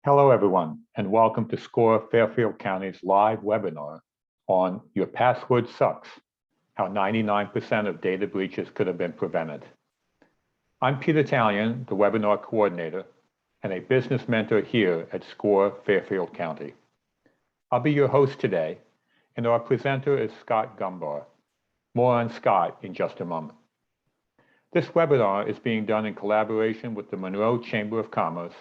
Hello, everyone, and welcome to SCORE Fairfield County's live webinar on Your Password Sucks, how 99% of data breaches could have been prevented. I'm Peter Talion, the webinar coordinator and a business mentor here at SCORE Fairfield County. I'll be your host today, and our presenter is Scott Gombar. More on Scott in just a moment. This webinar is being done in collaboration with the Monroe Chamber of Commerce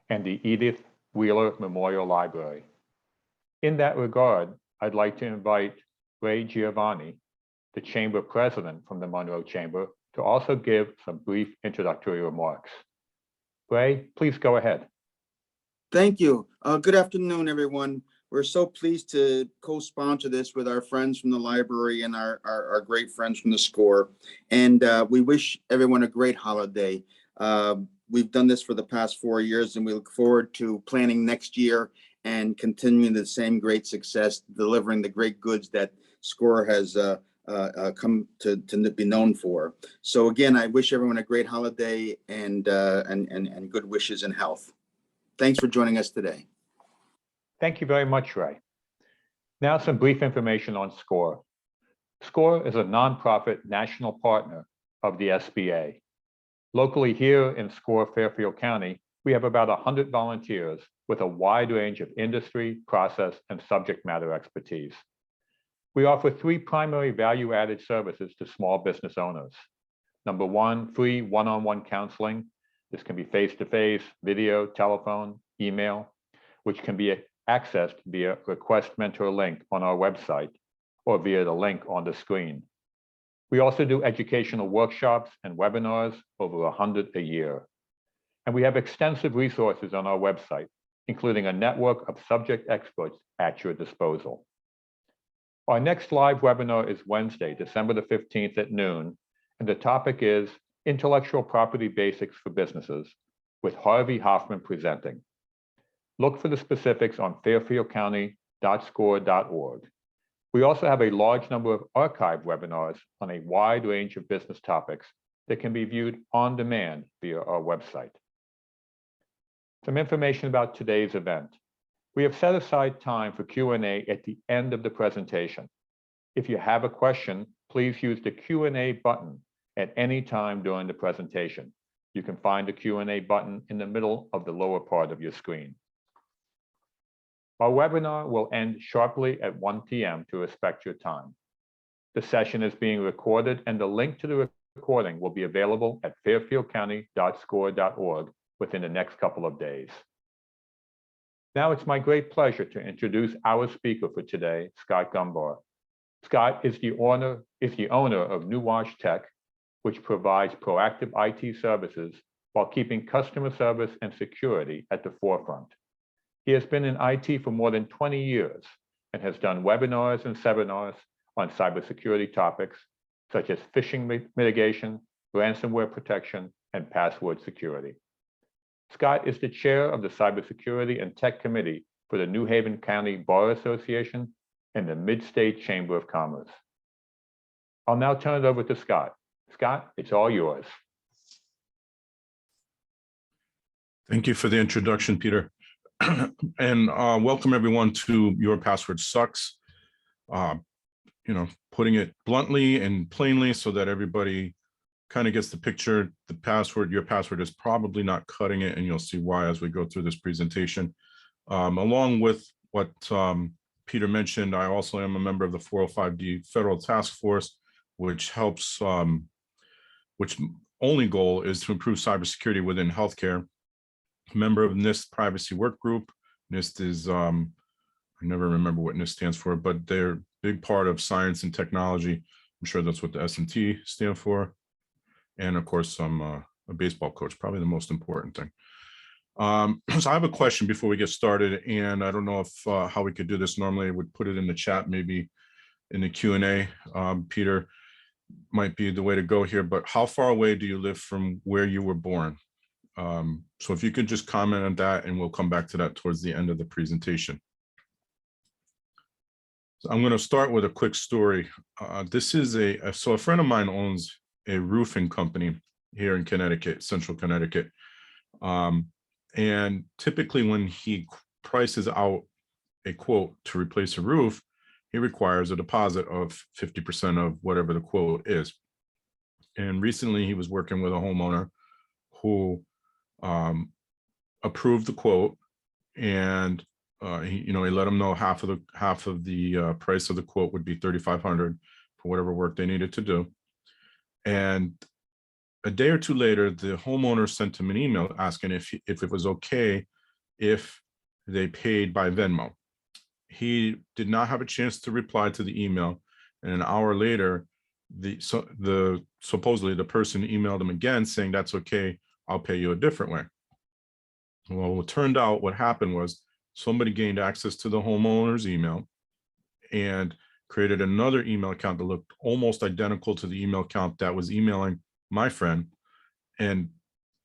and the Edith Wheeler Memorial Library. In that regard, I'd like to invite Ray Giovanni, the Chamber President from the Monroe Chamber, to also give some brief introductory remarks. Ray, please go ahead. Thank you. Good afternoon, everyone. We're so pleased to co-sponsor this with our friends from the library and our great friends from the SCORE. And we wish everyone a great holiday. We've done this for the past 4 years, and we look forward to planning next year and continuing the same great success, delivering the great goods that SCORE has come to be known for. So again, I wish everyone a great holiday and good wishes and health. Thanks for joining us today. Thank you very much, Ray. Now some brief information on SCORE. SCORE is a nonprofit national partner of the SBA. Locally here in SCORE Fairfield County, we have about 100 volunteers with a wide range of industry, process, and subject matter expertise. We offer 3 primary value-added services to small business owners. Number 1, free one-on-one counseling. This can be face-to-face, video, telephone, email, which can be accessed via Request Mentor link on our website or via the link on the screen. We also do educational workshops and webinars, over 100 a year. And we have extensive resources on our website, including a network of subject experts at your disposal. Our next live webinar is Wednesday, December the 15th at noon, and the topic is Intellectual Property Basics for Businesses, with Harvey Hoffman presenting. Look for the specifics on fairfieldcounty.score.org. We also have a large number of archived webinars on a wide range of business topics that can be viewed on demand via our website. Some information about today's event. We have set aside time for Q&A at the end of the presentation. If you have a question, please use the Q&A button at any time during the presentation. You can find the Q&A button in the middle of the lower part of your screen. Our webinar will end sharply at 1 p.m. to respect your time. The session is being recorded, and the link to the recording will be available at fairfieldcounty.score.org within the next couple of days. Now it's my great pleasure to introduce our speaker for today, Scott Gombar. Scott is the owner of Nwaj Tech, which provides proactive IT services while keeping customer service and security at the forefront. He has been in IT for more than 20 years and has done webinars and seminars on cybersecurity topics such as phishing mitigation, ransomware protection, and password security. Scott is the chair of the Cybersecurity and Tech Committee for the New Haven County Bar Association and the Mid-State Chamber of Commerce. I'll now turn it over to Scott. Scott, it's all yours. Thank you for the introduction, Peter. And welcome everyone to Your Password Sucks. Putting it bluntly and plainly so that everybody kind of gets the picture. Your password is probably not cutting it, and you'll see why as we go through this presentation. Along with what Peter mentioned, I also am a member of the 405D Federal Task Force, which helps, which only goal is to improve cybersecurity within healthcare. Member of NIST Privacy Work Group. NIST is, I never remember what NIST stands for, but they're a big part of science and technology. I'm sure that's what the S&T stand for. And of course, I'm a baseball coach, probably the most important thing. So I have a question before we get started, and I don't know if how we could do this. Normally I would put it in the chat, maybe in the Q&A. Peter, might be the way to go here, but how far away do you live from where you were born? So if you could just comment on that, and we'll come back to that towards the end of the presentation. So I'm going to start with a quick story. This is so a friend of mine owns a roofing company here in Connecticut, Central Connecticut. And typically when he prices out a quote to replace a roof, he requires a deposit of 50% of whatever the quote is. And recently he was working with a homeowner who approved the quote, and he let him know half of the price of the quote would be $3,500 for whatever work they needed to do. And a day or two later, the homeowner sent him an email asking if it was okay if they paid by Venmo. He did not have a chance to reply to the email, and an hour later, supposedly the person emailed him again saying, "That's okay, I'll pay you a different way." Well, it turned out what happened was somebody gained access to the homeowner's email and created another email account that looked almost identical to the email account that was emailing my friend, and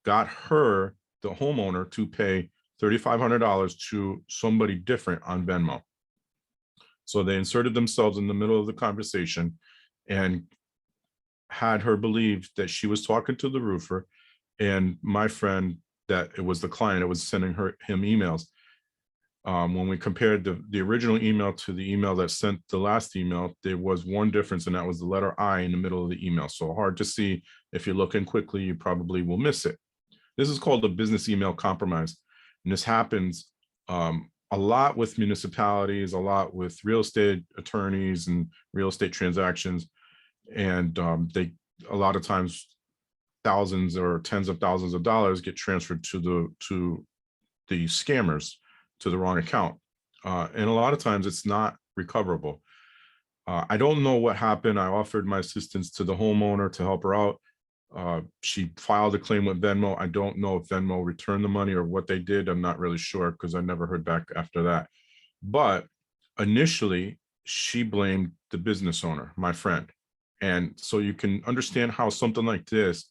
got her, the homeowner, to pay $3,500 to somebody different on Venmo. So they inserted themselves in the middle of the conversation and had her believe that she was talking to the roofer, and my friend, that it was the client that was sending him emails. When we compared the original email to the email that sent the last email, there was one difference, and that was the letter I in the middle of the email. So hard to see. If you're looking quickly, you probably will miss it. This is called a business email compromise. And this happens a lot with municipalities, a lot with real estate attorneys and real estate transactions. And a lot of times, thousands or tens of thousands of dollars get transferred to the scammers, to the wrong account. And a lot of times it's not recoverable. I don't know what happened. I offered my assistance to the homeowner to help her out. She filed a claim with Venmo. I don't know if Venmo returned the money or what they did. I'm not really sure, because I never heard back after that. But initially, she blamed the business owner, my friend. And so you can understand how something like this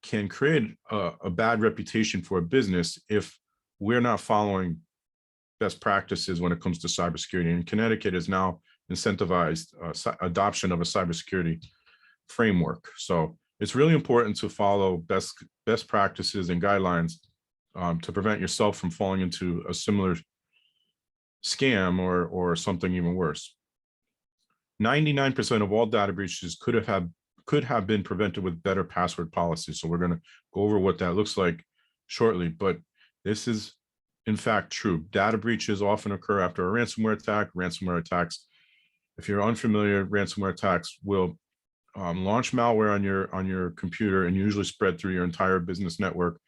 can create a bad reputation for a business if we're not following best practices when it comes to cybersecurity. And Connecticut is now incentivized adoption of a cybersecurity framework. So it's really important to follow best practices and guidelines to prevent yourself from falling into a similar scam or something even worse. 99% of all data breaches could have been prevented with better password policies. So we're going to go over what that looks like shortly, but this is in fact true. Data breaches often occur after a ransomware attack. Ransomware attacks, if you're unfamiliar, ransomware attacks will launch malware on your computer and usually spread through your entire business network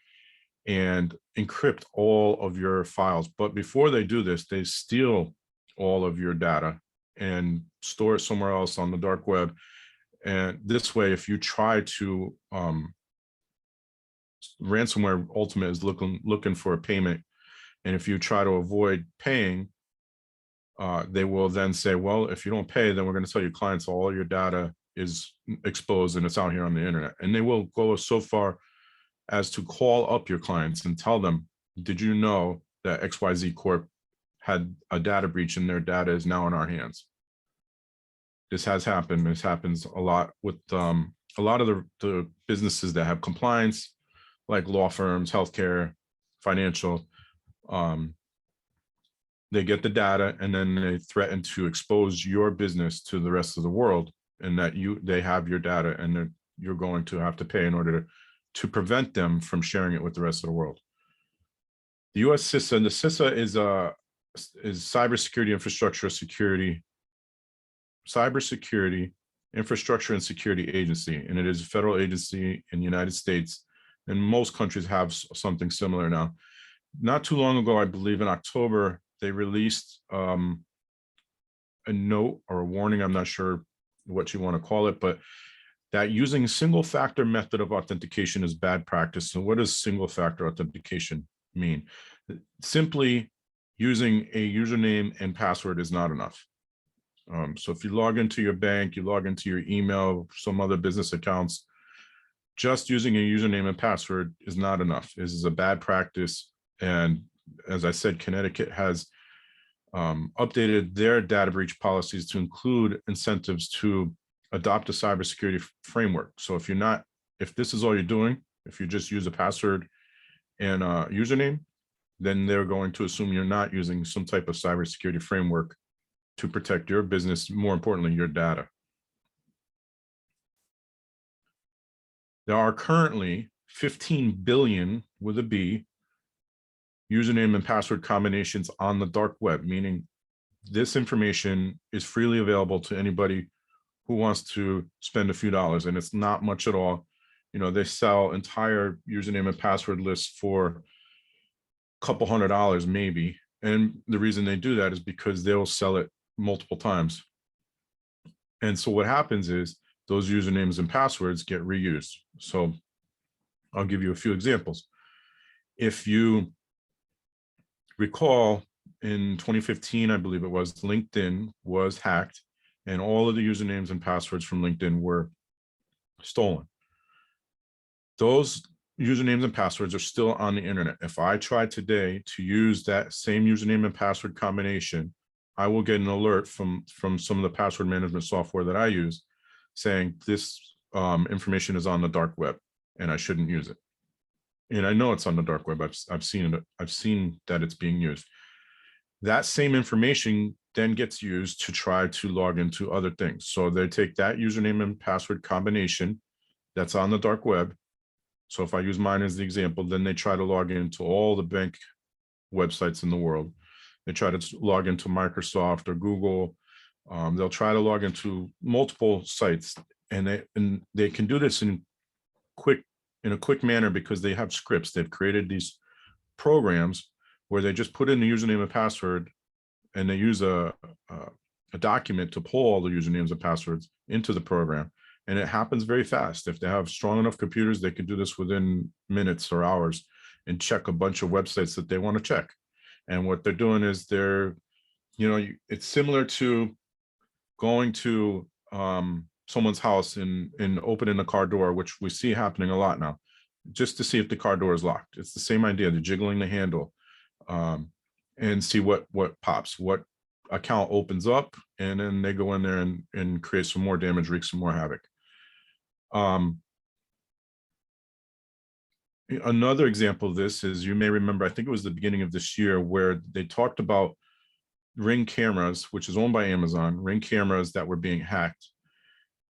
and encrypt all of your files. But before they do this, they steal all of your data and store it somewhere else on the dark web. And this way, if you try to ransomware ultimate is looking for a payment, and if you try to avoid paying, they will then say, well, if you don't pay, then we're going to tell your clients all your data is exposed and it's out here on the internet. And they will go so far as to call up your clients and tell them, did you know that XYZ Corp had a data breach and their data is now in our hands? This has happened. This happens a lot with a lot of the businesses that have compliance, like law firms, healthcare, financial. They get the data and then they threaten to expose your business to the rest of the world, and that they have your data and you're going to have to pay in order to prevent them from sharing it with the rest of the world. The U.S. CISA, and the CISA is cybersecurity infrastructure and security agency, and it is a federal agency in the United States, and most countries have something similar now. Not too long ago, I believe in October, they released a note or a warning, I'm not sure what you want to call it, but that using single factor method of authentication is bad practice. So what does single factor authentication mean? Simply using a username and password is not enough. So if you log into your bank, you log into your email, some other business accounts, just using a username and password is not enough. This is a bad practice. And as I said, Connecticut has updated their data breach policies to include incentives to adopt a cybersecurity framework. So if this is all you're doing, if you just use a password and a username, then they're going to assume you're not using some type of cybersecurity framework to protect your business, more importantly, your data. There are currently 15 billion with a B username and password combinations on the dark web, meaning this information is freely available to anybody who wants to spend a few dollars, and it's not much at all. You know, they sell entire username and password lists for a couple $100 maybe. And the reason they do that is because they'll sell it multiple times. And so what happens is those usernames and passwords get reused. So I'll give you a few examples. If you recall, in 2015, I believe it was, LinkedIn was hacked and all of the usernames and passwords from LinkedIn were stolen. Those usernames and passwords are still on the internet. If I try today to use that same username and password combination, I will get an alert from some of the password management software that I use saying this information is on the dark web and I shouldn't use it. And I know it's on the dark web. I've seen it. I've seen that it's being used. That same information then gets used to try to log into other things. So they take that username and password combination that's on the dark web. So if I use mine as the example, then they try to log into all the bank websites in the world. They try to log into Microsoft or Google. They'll try to log into multiple sites, and they can do this in a quick manner because they have scripts. They've created these programs where they just put in the username and password, and they use a document to pull all the usernames and passwords into the program. And it happens very fast. If they have strong enough computers, they can do this within minutes or hours and check a bunch of websites that they want to check. And what they're doing is it's similar to going to someone's house and opening the car door, which we see happening a lot now, just to see if the car door is locked. It's the same idea. They're jiggling the handle and see what pops, what account opens up, and then they go in there and create some more damage, wreak some more havoc. Another example of this is, you may remember, I think it was the beginning of this year, where they talked about Ring cameras, which is owned by Amazon, Ring cameras that were being hacked.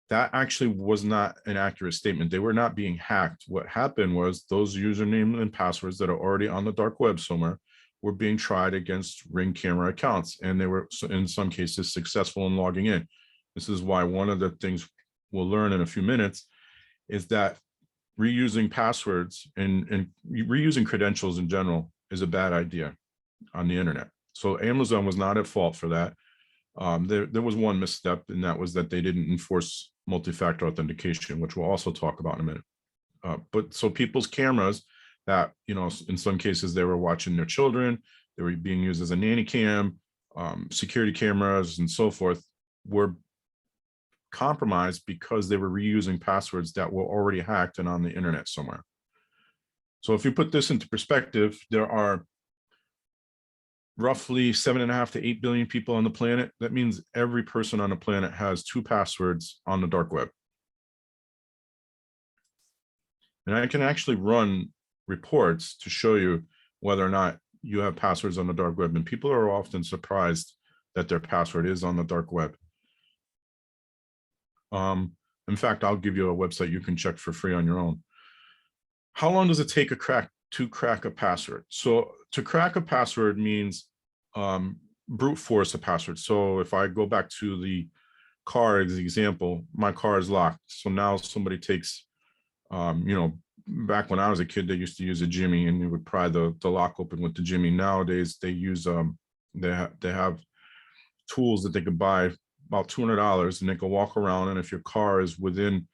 That actually was not an accurate statement. They were not being hacked. What happened was those usernames and passwords that are already on the dark web somewhere were being tried against Ring camera accounts, and they were, in some cases, successful in logging in. This is why one of the things we'll learn in a few minutes is that reusing passwords and reusing credentials in general is a bad idea on the internet. So Amazon was not at fault for that. There was one misstep, and that was that they didn't enforce multi-factor authentication, which we'll also talk about in a minute. But so people's cameras that, in some cases they were watching their children, they were being used as a nanny cam, security cameras and so forth, were compromised because they were reusing passwords that were already hacked and on the internet somewhere. So if you put this into perspective, there are roughly 7.5 to 8 billion people on the planet. That means every person on the planet has 2 passwords on the dark web. And I can actually run reports to show you whether or not you have passwords on the dark web. And people are often surprised that their password is on the dark web. In fact, I'll give you a website you can check for free on your own. How long does it take to crack a password? So to crack a password means brute force a password. So if I go back to the car as the example, my car is locked. So now somebody takes, back when I was a kid, they used to use a jimmy, and you would pry the lock open with the jimmy. Nowadays, they use they have tools that they could buy about $200, and they can walk around. And if your car is within,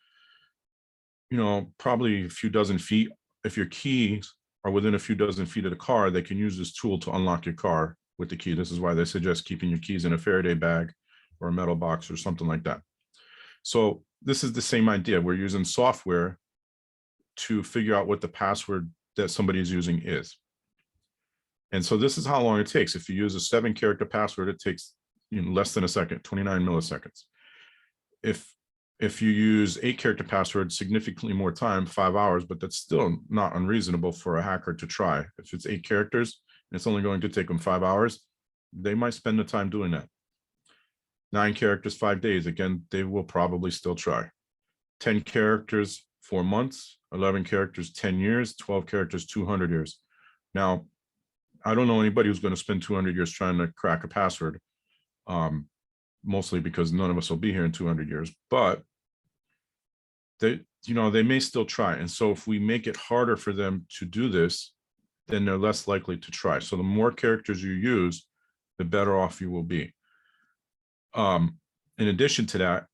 probably a few dozen feet, if your keys are within a few dozen feet of the car, they can use this tool to unlock your car with the key. This is why they suggest keeping your keys in a Faraday bag or a metal box or something like that. So this is the same idea. We're using software to figure out what the password that somebody is using is. And so this is how long it takes. If you use a 7-character password, it takes less than a second, 29 milliseconds. If you use 8-character passwords, significantly more time, 5 hours, but that's still not unreasonable for a hacker to try. If it's 8 characters it's only going to take them 5 hours, they might spend the time doing that. 9 characters, 5 days. Again, they will probably still try. 10 characters, 4 months, 11 characters, 10 years, 12 characters, 200 years. Now, I don't know anybody who's going to spend 200 years trying to crack a password, mostly because none of us will be here in 200 years, but they may still try. And so if we make it harder for them to do this, then they're less likely to try. So the more characters you use, the better off you will be. In addition to that,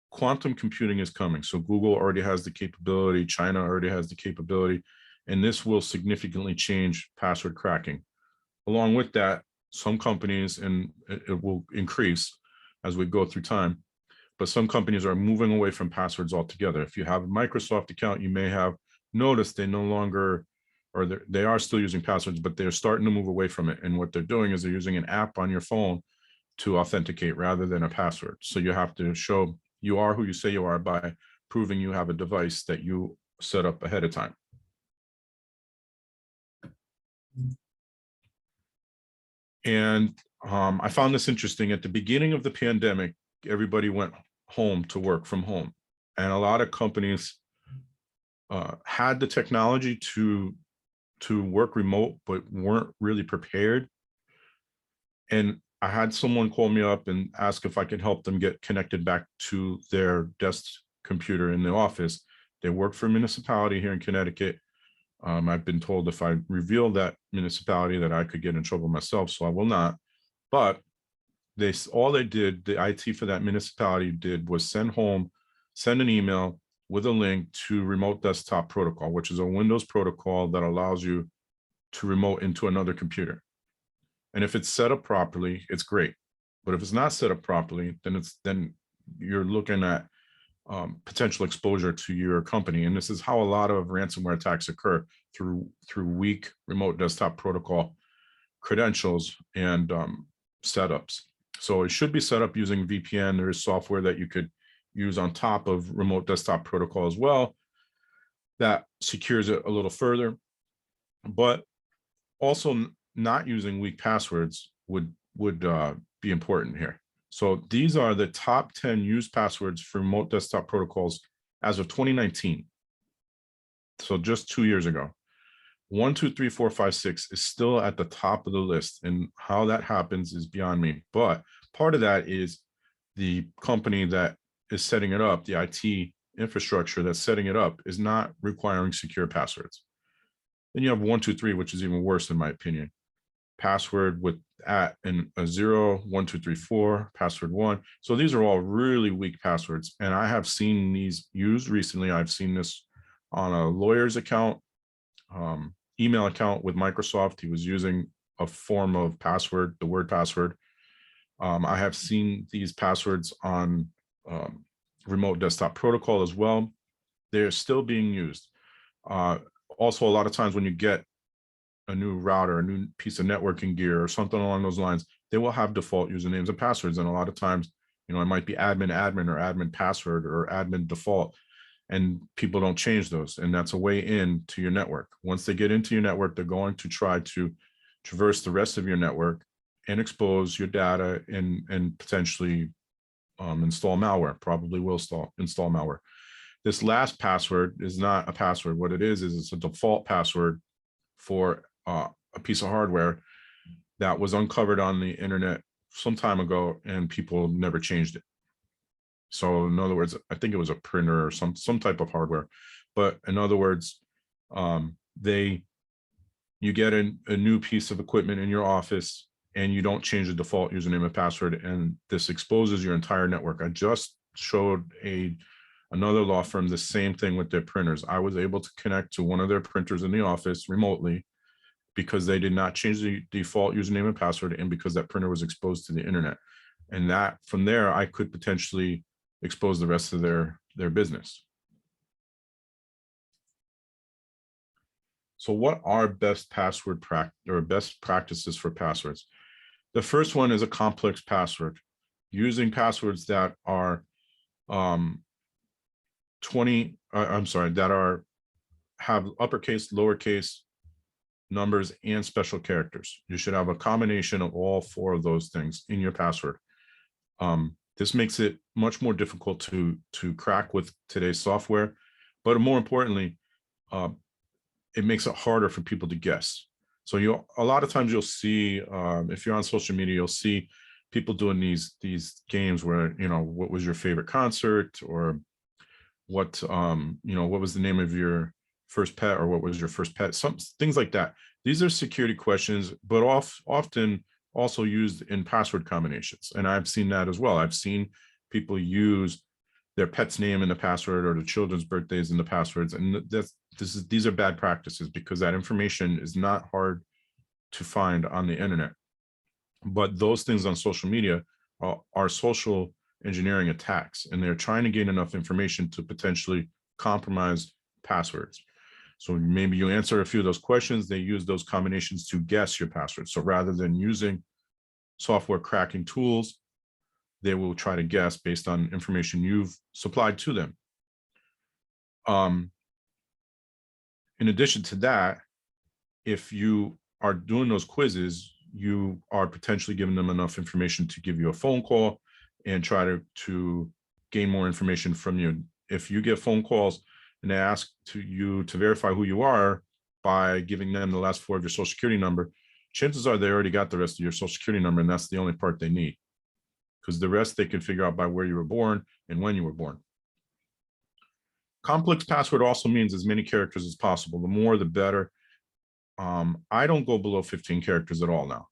quantum computing is coming. So Google already has the capability, China already has the capability, and this will significantly change password cracking. Along with that, some companies, and it will increase as we go through time, but some companies are moving away from passwords altogether. If you have a Microsoft account, you may have noticed they no longer, or they are still using passwords, but they're starting to move away from it. And what they're doing is they're using an app on your phone to authenticate rather than a password. So you have to show you are who you say you are by proving you have a device that you set up ahead of time. And I found this interesting. At the beginning of the pandemic, everybody went home to work from home. And a lot of companies had the technology to work remote, but weren't really prepared. And I had someone call me up and ask if I could help them get connected back to their desk computer in the office. They work for a municipality here in Connecticut. I've been told if I reveal that municipality that I could get in trouble myself, so I will not. But all they did, the IT for that municipality did, was send an email with a link to Remote Desktop Protocol, which is a Windows protocol that allows you to remote into another computer. And if it's set up properly, it's great. But if it's not set up properly, then you're looking at potential exposure to your company. And this is how a lot of ransomware attacks occur, through weak Remote Desktop Protocol credentials and setups. So it should be set up using VPN. There is software that you could use on top of Remote Desktop Protocol as well that secures it a little further. But also not using weak passwords would be important here. So these are the top 10 used passwords for Remote Desktop Protocols as of 2019. So just 2 years ago. 1, 2, 3, 4, 5, 6 is still at the top of the list, and how that happens is beyond me. But part of that is the company that is setting it up, the IT infrastructure that's setting it up, is not requiring secure passwords. Then you have 1, 2, 3, which is even worse in my opinion. Password with @ and a 0, 1, 2, 3, 4, password 1. So these are all really weak passwords, and I have seen these used recently. I've seen this on a lawyer's account, email account with Microsoft. He was using a form of password, the word password. I have seen these passwords on Remote Desktop Protocol as well. They're still being used. Also, a lot of times when you get a new router, a new piece of networking gear or something along those lines, they will have default usernames and passwords. And a lot of times, it might be admin or admin password or admin default, and people don't change those. And that's a way in to your network. Once they get into your network, they're going to try to traverse the rest of your network and expose your data and potentially install malware, probably will install malware. This last password is not a password. What it is it's a default password for a piece of hardware that was uncovered on the internet some time ago, and people never changed it. So in other words, I think it was a printer or some type of hardware. But in other words, you get a new piece of equipment in your office and you don't change the default username and password, and this exposes your entire network. I just showed another law firm the same thing with their printers. I was able to connect to one of their printers in the office remotely because they did not change the default username and password, and because that printer was exposed to the internet. And that from there, I could potentially expose the rest of their business. So what are best practices for passwords? The first one is a complex password. Using passwords that are have uppercase, lowercase, numbers, and special characters. You should have a combination of all 4 of those things in your password. This makes it much more difficult to crack with today's software, but more importantly, it makes it harder for people to guess. So a lot of times you'll see, if you're on social media, you'll see people doing these games where, you know, what was your favorite concert, or what, you know, what was the name of your first pet, or what was your first pet, some things like that. These are security questions, but often also used in password combinations. And I've seen that as well. I've seen people use their pet's name in the password, or the children's birthdays in the passwords. And these are bad practices, because that information is not hard to find on the internet. But those things on social media are social engineering attacks, and they're trying to gain enough information to potentially compromise passwords. So maybe you answer a few of those questions, they use those combinations to guess your password. So rather than using software cracking tools, they will try to guess based on information you've supplied to them. In addition to that, if you are doing those quizzes, you are potentially giving them enough information to give you a phone call and try to gain more information from you. If you get phone calls and they ask you to verify who you are by giving them the last 4 of your social security number, chances are they already got the rest of your social security number, and that's the only part they need, because the rest they can figure out by where you were born and when you were born. Complex password also means as many characters as possible. The more, the better. I don't go below 15 characters at all now.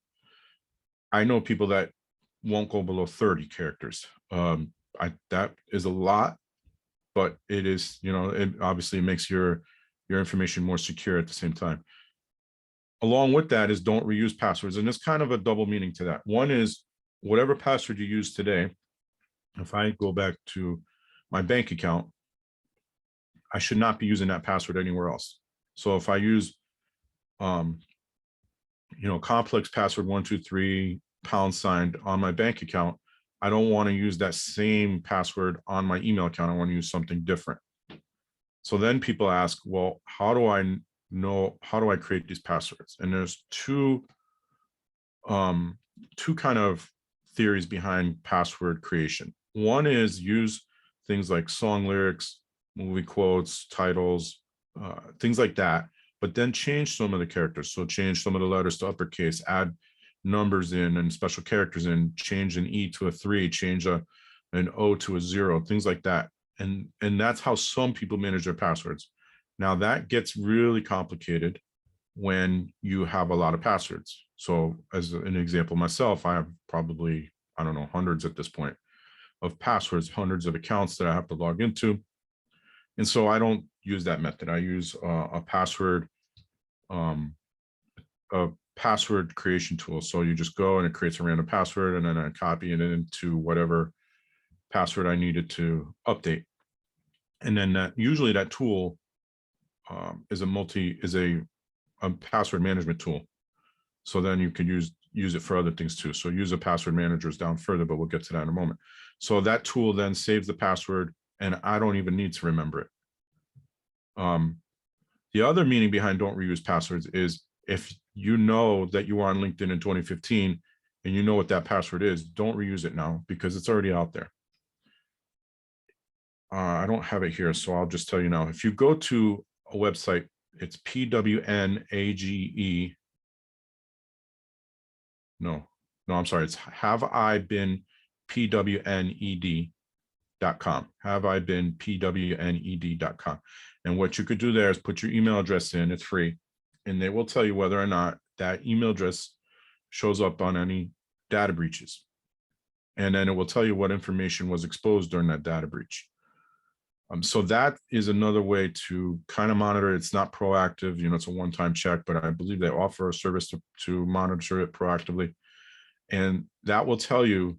I know people that won't go below 30 characters. That is a lot, but it is, you know, it obviously makes your information more secure at the same time. Along with that is don't reuse passwords. And there's kind of a double meaning to that. One is whatever password you use today, if I go back to my bank account, I should not be using that password anywhere else. So if I use, you know, complex password 123 # on my bank account, I don't want to use that same password on my email account. I want to use something different. So then people ask, well, how do I create these passwords? And there's two kind of theories behind password creation. One is use things like song lyrics, movie quotes, titles, things like that, but then change some of the characters. So change some of the letters to uppercase, add numbers in and special characters in, change an E to a 3, change an O to a 0, things like that. And that's how some people manage their passwords. Now that gets really complicated when you have a lot of passwords. So as an example, myself, I have probably, I don't know, hundreds at this point of passwords, hundreds of accounts that I have to log into. And so I don't use that method. I use a password creation tool. So you just go and it creates a random password, and then I copy it into whatever password I needed to update. And then that usually that tool is a password management tool. So then you can use it for other things too. So use a password managers down further, but we'll get to that in a moment. So that tool then saves the password, and I don't even need to remember it. The other meaning behind don't reuse passwords is if you know that you were on LinkedIn in 2015 and you know what that password is, don't reuse it now because it's already out there. I don't have it here, so I'll just tell you now. If you go to a website, it's PWNAGE. No, I'm sorry. It's haveibeenpwned.com. Haveibeenpwned.com. And what you could do there is put your email address in. It's free, and they will tell you whether or not that email address shows up on any data breaches. And then it will tell you what information was exposed during that data breach. So that is another way to kind of monitor. It's not proactive, you know, it's a one-time check, but I believe they offer a service to monitor it proactively. And that will tell you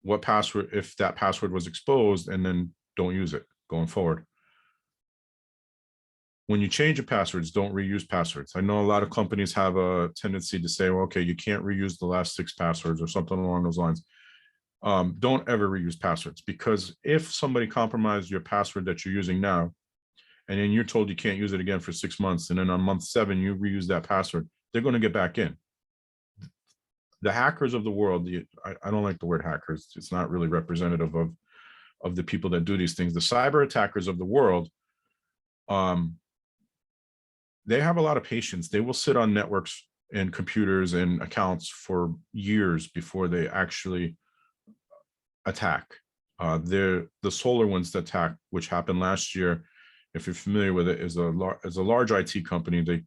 what password, if that password was exposed, and then don't use it going forward. When you change your passwords, don't reuse passwords. I know a lot of companies have a tendency to say, well, okay, you can't reuse the last 6 passwords or something along those lines. Don't ever reuse passwords, because if somebody compromised your password that you're using now, and then you're told you can't use it again for 6 months, and then on month 7 you reuse that password, they're going to get back in. The hackers of the world, I don't like the word hackers, it's not really representative of the people that do these things. The cyber attackers of the world, they have a lot of patience. They will sit on networks and computers and accounts for years before they actually attack. The SolarWinds attack, which happened last year, if you're familiar with it, is a large IT company. They,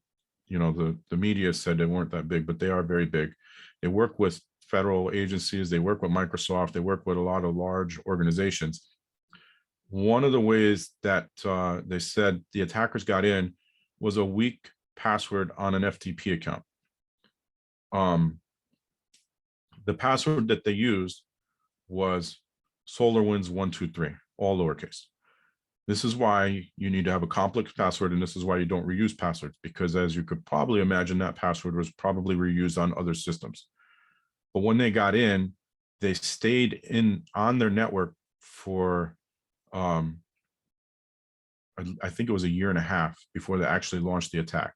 the media said they weren't that big, but they are very big. They work with federal agencies. They work with Microsoft. They work with a lot of large organizations. One of the ways that they said the attackers got in was a weak password on an FTP account. The password that they used was SolarWinds 123, all lowercase. This is why you need to have a complex password, and this is why you don't reuse passwords, because as you could probably imagine, that password was probably reused on other systems. But when they got in, they stayed on their network for I think it was a year and a half before they actually launched the attack.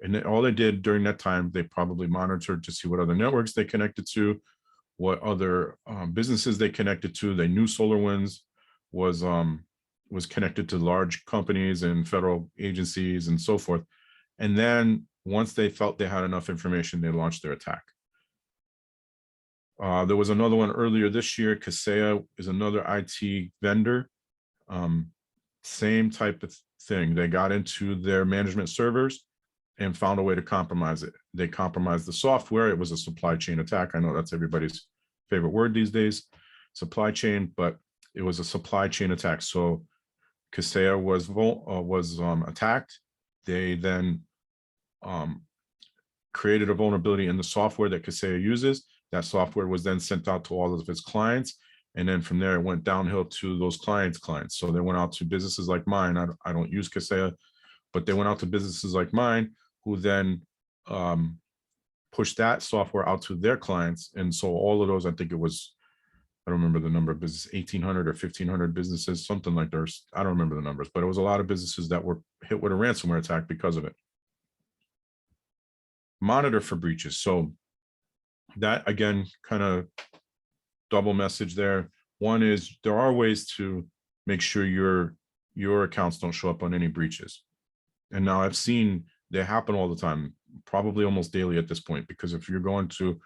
And then all they did during that time, they probably monitored to see what other networks they connected to, what other businesses they connected to. They knew SolarWinds was connected to large companies and federal agencies and so forth. And then once they felt they had enough information, they launched their attack. There was another one earlier this year. Kaseya is another IT vendor. Same type of thing. They got into their management servers and found a way to compromise it. They compromised the software. It was a supply chain attack. I know that's everybody's favorite word these days, supply chain, but it was a supply chain attack. So Kaseya was attacked. They then created a vulnerability in the software that Kaseya uses. That software was then sent out to all of its clients. And then from there, it went downhill to those clients' clients. So they went out to businesses like mine. I don't use Kaseya, but they went out to businesses like mine who then pushed that software out to their clients. And so all of those, I think it was, I don't remember the number of businesses, 1,800 or 1,500 businesses, something like that. I don't remember the numbers, but it was a lot of businesses that were hit with a ransomware attack because of it. Monitor for breaches. So that, again, kind of double message there. One is there are ways to make sure your accounts don't show up on any breaches. And now I've seen they happen all the time, probably almost daily at this point, because if you're going to,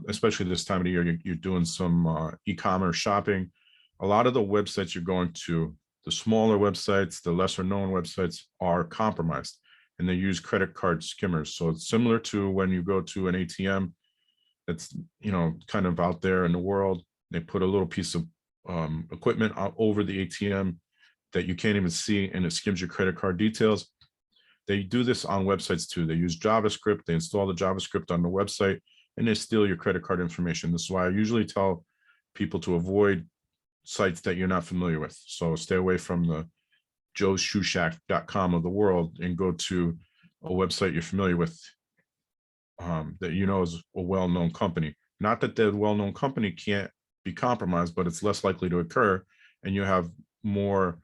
especially this time of the year, you're doing some e-commerce shopping, a lot of the websites you're going to, the smaller websites, the lesser known websites, are compromised, and they use credit card skimmers. So it's similar to when you go to an ATM that's, kind of out there in the world. They put a little piece of equipment out over the ATM that you can't even see, and it skims your credit card details. They do this on websites too. They use JavaScript. They install the JavaScript on the website, and they steal your credit card information. This is why I usually tell people to avoid sites that you're not familiar with. So stay away from the joeshoeshack.com of the world and go to a website you're familiar with, that is a well-known company. Not that the well-known company can't be compromised, but it's less likely to occur, and you have more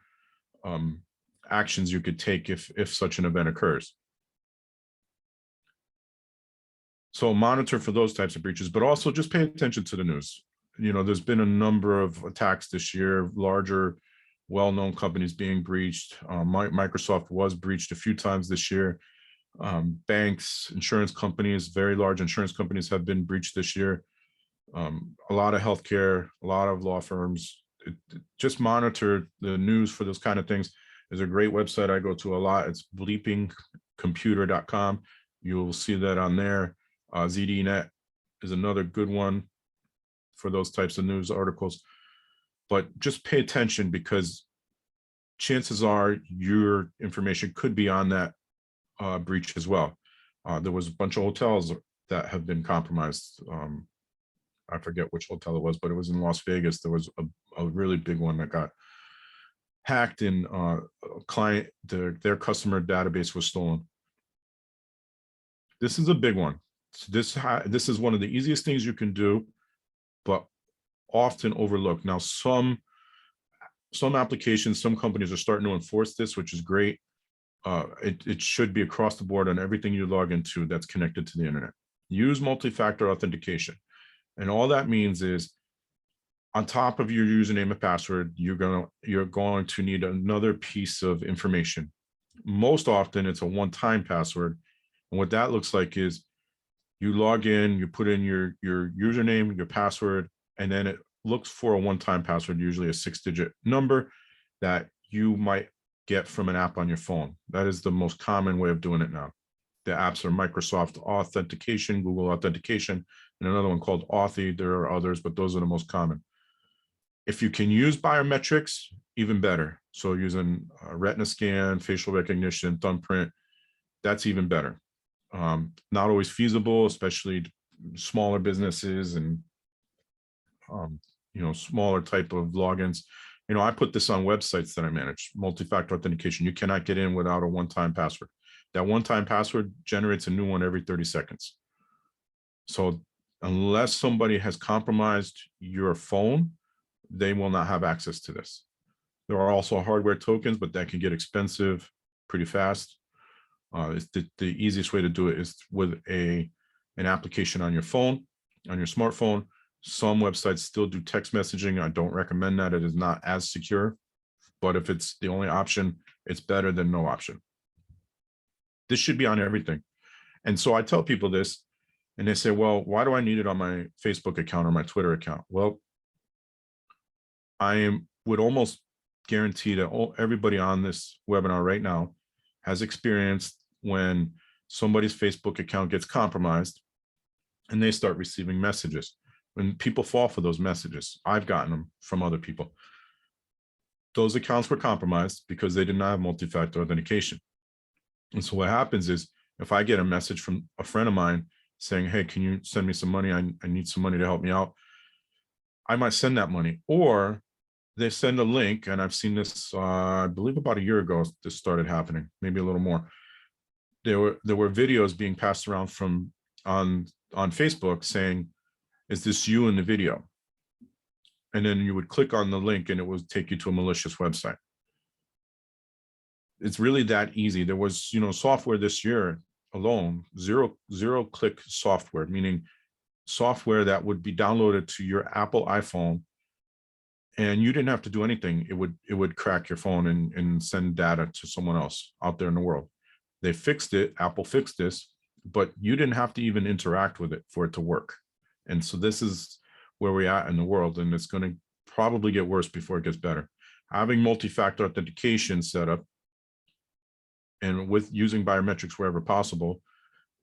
actions you could take if such an event occurs. So monitor for those types of breaches, but also just pay attention to the news. There's been a number of attacks this year, larger, well-known companies being breached. Microsoft was breached a few times this year. Banks, insurance companies, very large insurance companies have been breached this year. A lot of healthcare, a lot of law firms. Just monitor the news for those kind of things. There's a great website I go to a lot. It's bleepingcomputer.com. You'll see that on there. ZDNet is another good one for those types of news articles. But just pay attention, because chances are your information could be on that breach as well. There was a bunch of hotels that have been compromised. I forget which hotel it was, but it was in Las Vegas. There was a really big one that got hacked, and their customer database was stolen. This is a big one. This is one of the easiest things you can do, but often overlooked. Now, some some applications, some companies are starting to enforce this, which is great. It should be across the board on everything you log into that's connected to the internet. Use multi-factor authentication. And all that means is on top of your username and password, you're going to need another piece of information. Most often it's a one-time password. And what that looks like is you log in, you put in your username, your password, and then it looks for a one-time password, usually a 6-digit number that you might get from an app on your phone. That is the most common way of doing it now. The apps are Microsoft Authentication, Google Authentication, and another one called Authy. There are others, but those are the most common. If you can use biometrics, even better. So using retina scan, facial recognition, thumbprint, that's even better. Not always feasible, especially smaller businesses and smaller type of logins. I put this on websites that I manage, multi-factor authentication. You cannot get in without a one-time password. That one-time password generates a new one every 30 seconds. So unless somebody has compromised your phone, they will not have access to this. There are also hardware tokens, but that can get expensive pretty fast. The easiest way to do it is with an application on your phone, on your smartphone. Some websites still do text messaging. I don't recommend that. It is not as secure, but if it's the only option, it's better than no option. This should be on everything. And so I tell people this, and they say, well, why do I need it on my Facebook account or my Twitter account? Well, I would almost guarantee that everybody on this webinar right now has experienced when somebody's Facebook account gets compromised and they start receiving messages. When people fall for those messages, I've gotten them from other people. Those accounts were compromised because they did not have multi-factor authentication. And so what happens is if I get a message from a friend of mine saying, hey, can you send me some money? I need some money to help me out. I might send that money, or they send a link. And I've seen this, I believe about a year ago, this started happening, maybe a little more. There were videos being passed around from on Facebook saying, is this you in the video? And then you would click on the link and it would take you to a malicious website. It's really that easy. There was, software this year alone, zero click software, meaning software that would be downloaded to your Apple iPhone and you didn't have to do anything. It would crack your phone and send data to someone else out there in the world. They fixed it, Apple fixed this, but you didn't have to even interact with it for it to work. And so this is where we're at in the world, and it's going to probably get worse before it gets better. Having multi-factor authentication set up and with using biometrics wherever possible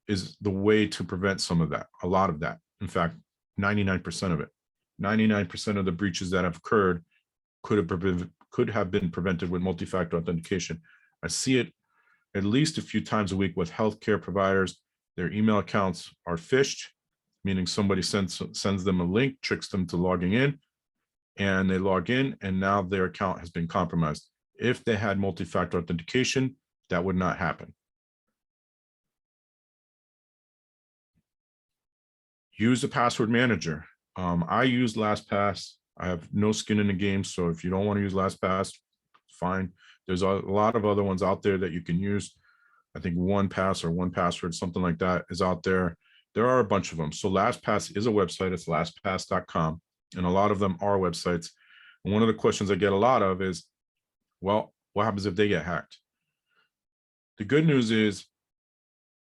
is the way to prevent some of that, a lot of that. In fact, 99% of it. 99% of the breaches that have occurred could have been prevented with multi-factor authentication. I see it at least a few times a week with healthcare providers. Their email accounts are phished, meaning somebody sends them a link, tricks them to logging in, and they log in, and now their account has been compromised. If they had multi-factor authentication, that would not happen. Use a password manager. I use LastPass. I have no skin in the game, so if you don't want to use LastPass, fine. There's a lot of other ones out there that you can use. I think OnePass or OnePassword, something like that, is out there. There are a bunch of them. So LastPass is a website. It's lastpass.com, and a lot of them are websites. And one of the questions I get a lot of is, well, what happens if they get hacked? The good news is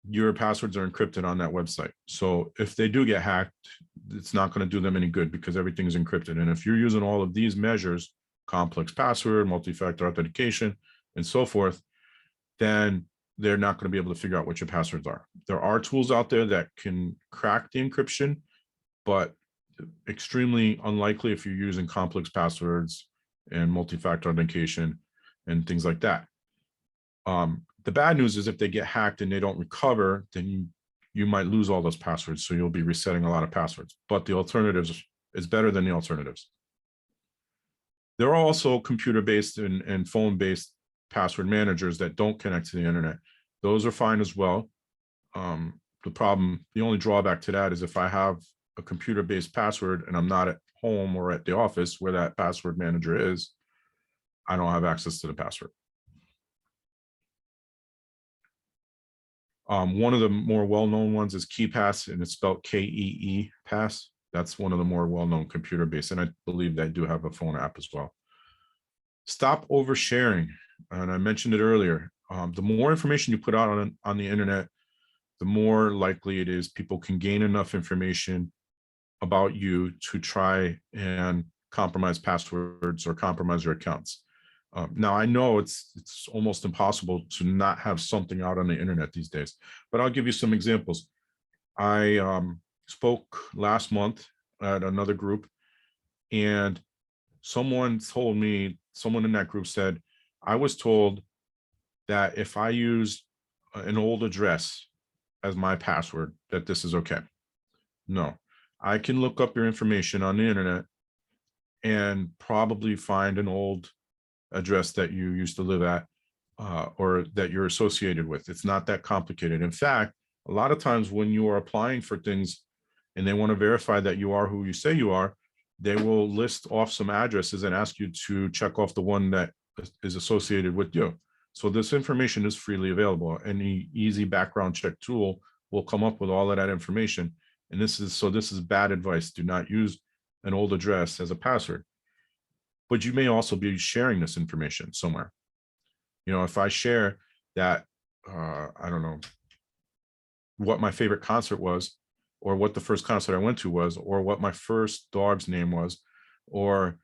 your passwords are encrypted on that website. So if they do get hacked, it's not going to do them any good because everything is encrypted. And if you're using all of these measures, complex password, multi-factor authentication, and so forth, then they're not going to be able to figure out what your passwords are. There are tools out there that can crack the encryption, but extremely unlikely if you're using complex passwords and multi-factor authentication and things like that. The bad news is if they get hacked and they don't recover, then you might lose all those passwords. So you'll be resetting a lot of passwords, but the alternatives is better than the alternatives. There are also computer-based and phone-based password managers that don't connect to the internet. Those are fine as well. The only drawback to that is if I have a computer-based password and I'm not at home or at the office where that password manager is, I don't have access to the password. One of the more well-known ones is KeePass, and it's spelled K-E-E Pass. That's one of the more well-known computer-based, and I believe they do have a phone app as well. Stop oversharing, and I mentioned it earlier. The more information you put out on the internet, the more likely it is people can gain enough information about you to try and compromise passwords or compromise your accounts. Now, I know it's almost impossible to not have something out on the internet these days, but I'll give you some examples. I spoke last month at another group, and someone told me, someone in that group said, I was told that if I use an old address as my password, that this is okay. No, I can look up your information on the internet and probably find an old address that you used to live at or that you're associated with. It's not that complicated. In fact, a lot of times when you are applying for things and they want to verify that you are who you say you are, they will list off some addresses and ask you to check off the one that is associated with you. So this information is freely available. Any easy background check tool will come up with all of that information. And this is bad advice. Do not use an old address as a password. But you may also be sharing this information somewhere. You know, if I share that, I don't know, what my favorite concert was, or what the first concert I went to was, or what my first dog's name was, or,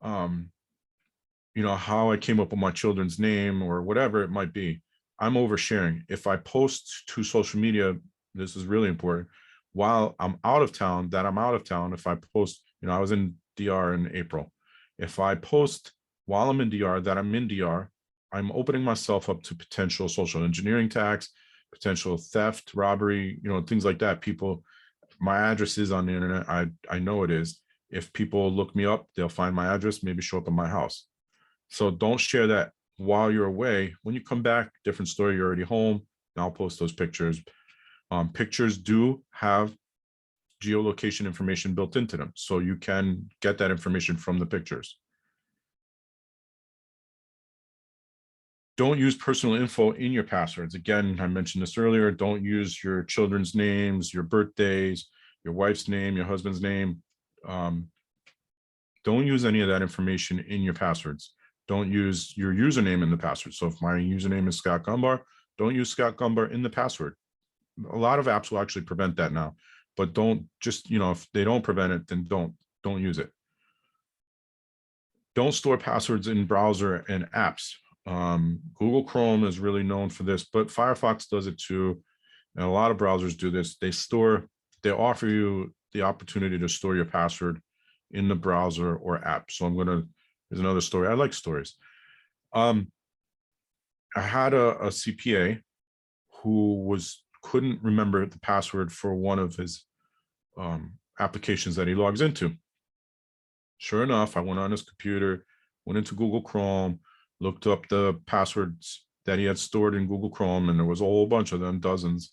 you know, how I came up with my children's name, or whatever it might be, I'm oversharing. If I post to social media, this is really important, while I'm out of town, if I post, you know, I was in DR in April. If I post while I'm in DR that I'm in DR, I'm opening myself up to potential social engineering attacks, potential theft, robbery, you know, things like that. People, my address is on the internet. I know it is. If people look me up, they'll find my address, maybe show up at my house. So don't share that while you're away. When you come back, different story, you're already home. And I'll post those pictures. Pictures do have geolocation information built into them, so you can get that information from the pictures. Don't use personal info in your passwords. Again, I mentioned this earlier. Don't use your children's names, your birthdays, your wife's name, your husband's name. Don't use any of that information in your passwords. Don't use your username in the password. So if my username is Scott Gombar, don't use Scott Gombar in the password. A lot of apps will actually prevent that now, but don't just, you know, if they don't prevent it, then don't use it. Don't store passwords in browser and apps. Google Chrome is really known for this, but Firefox does it too. And a lot of browsers do this. They offer you the opportunity to store your password in the browser or app. So here's another story. I like stories. I had a CPA who couldn't remember the password for one of his applications that he logs into. Sure enough, I went on his computer, went into Google Chrome, looked up the passwords that he had stored in Google Chrome, and there was a whole bunch of them, dozens.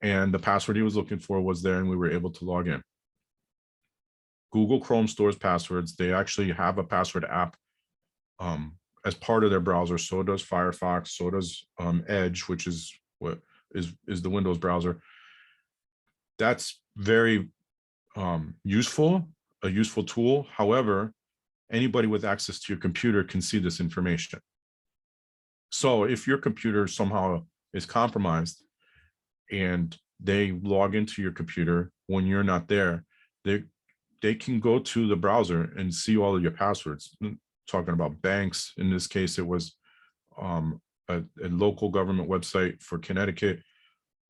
And the password he was looking for was there, and we were able to log in. Google Chrome stores passwords. They actually have a password app as part of their browser. So does Firefox, so does Edge, which is what is the Windows browser. That's very useful, a useful tool. However, anybody with access to your computer can see this information. So if your computer somehow is compromised and they log into your computer when you're not there, they can go to the browser and see all of your passwords. Talking about banks, in this case, it was a local government website for Connecticut.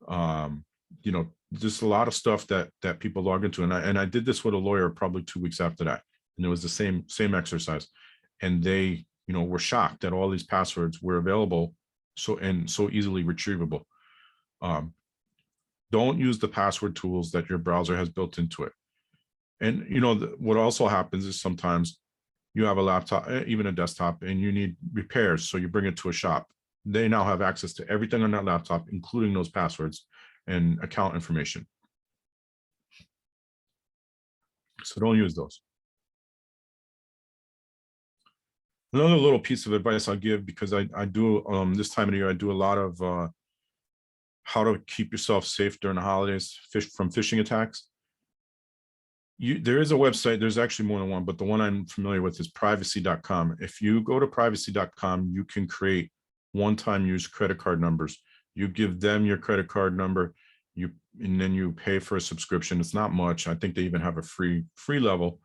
You know, just a lot of stuff that people log into, and I did this with a lawyer probably 2 weeks after that, and it was the same exercise, and they, you know, were shocked that all these passwords were available so easily retrievable. Don't use the password tools that your browser has built into it. And you know what also happens is sometimes you have a laptop, even a desktop, and you need repairs, so you bring it to a shop. They now have access to everything on that laptop, including those passwords and account information. So don't use those. Another little piece of advice I'll give, because I do this time of the year, I do a lot of how to keep yourself safe during the holidays, from phishing attacks. There is a website, there's actually more than one, but the one I'm familiar with is privacy.com. If you go to privacy.com, you can create one-time use credit card numbers. You give them your credit card number, and then you pay for a subscription. It's not much. I think they even have a free level.